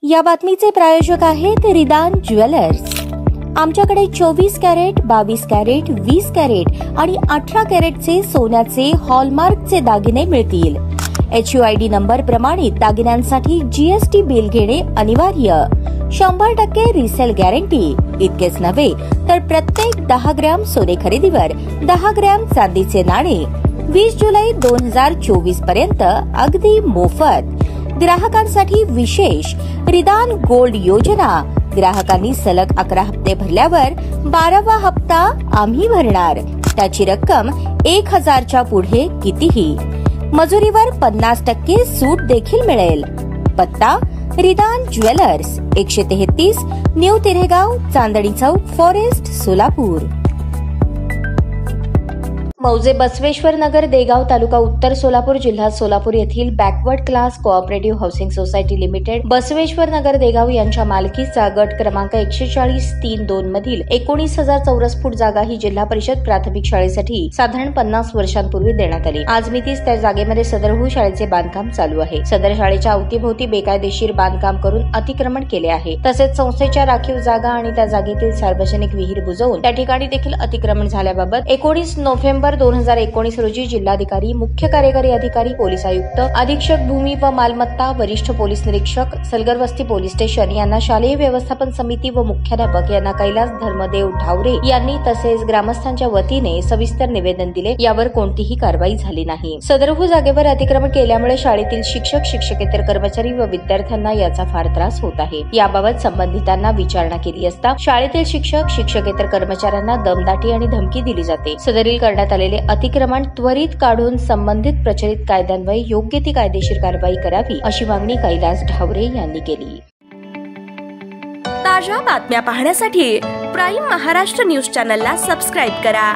या बातमीचे प्रायोजक आहेत रिदान ज्वेलर्स। आमच्याकडे 24 कॅरेट, 22 कॅरेट, 20 कॅरेट आणि 18 कॅरेटचे सोन्याचे हॉलमार्कचे दागिने मिळतील। HUID नंबर प्रमाणित दागिन्यांसाठी GST बिल घेणे अनिवार्य। 100% रिसेल गॅरंटी। इतकेच नव्हे तर प्रत्येक 10 ग्रॅम सोने खरेदीवर 10 ग्रॅम चांदीचे नाणे 20 जुलै 2024 पर्यंत अगदी मोफत। ग्राहकांसाठी विशेष रिदान गोल्ड योजना। ग्राहकांनी सलग 11 हप्ते भरल्यावर 12वा हप्ता आम्ही भरणार। त्याची रक्कम 1000च्या पुढे कितीही। मजुरीवर 50% सूट देखील मिळेल। पत्ता रिदान jewellers, 133 new तिरेगाव, Chandni Chowk, forest, Solapur. मौजे बसवेश्वर नगर, देगाव, तालुका उत्तर सोलापूर, जिल्हा सोलापूर येथील backward class cooperative housing society limited Basaveshwar Nagar Degaon यांच्या मालकीचा गट क्रमांक 140-3-2 मधील 19,000 चौरस फूट जागा ही जिल्हा परिषद प्राथमिक शाळेसाठी साधारण 50 वर्षांपूर्वी देण्यात आली। आज मितीस त्या जागेमध्ये सदरहू शाळेचे बांधकाम चालू आहे। सदर शाळेच्या अवतीभोवती बेकायदेशीर बांधकाम करून अतिक्रमण केले आहे। तसेच संस्थेच्या राखीव जागा आणि त्या जागेतील सार्वजनिक विहीर बुजवून त्या ठिकाणी देखील अतिक्रमण झाल्याबाबत 19 नोव्हेंबर 2019 रोजी जिल्हाधिकारी, मुख्य कार्यकारी अधिकारी, पोलीस आयुक्त, अधीक्षक भूमी व मालमत्ता, वरिष्ठ पोलीस निरीक्षक, सलगरवस्ती पोलीस स्टेशन यांना शालेय व्यवस्थापन समिती व मुख्याध्यापक यांना कैलास धर्मदेव ढावरे यांनी तसेच ग्रामस्थांच्या वतीने सविस्तर निवेदन दिले। यावर कोणतीही कारवाई झाली नाही। सदरहू जागेवर अतिक्रमण केल्यामुळे शाळेतील शिक्षक, शिक्षकेतर कर्मचारी व विद्यार्थ्यांना याचा फार त्रास होत आहे। याबाबत संबंधितांना विचारणा केली असता शाळेतील शिक्षक, शिक्षकेतर कर्मचाऱ्यांना दमदाटी आणि धमकी दिली जाते। सदरील करण्यात आलेले अतिक्रमण त्वरित काढून संबंधित प्रचलित कायद्यान्वये योग्य ती कायदेशीर कारवाई करावी अशी मागणी कैलास ढावरे यांनी केली। ताज्या बातम्या पाहण्यासाठी प्राईम महाराष्ट्र न्यूज चॅनलला सबस्क्राईब करा।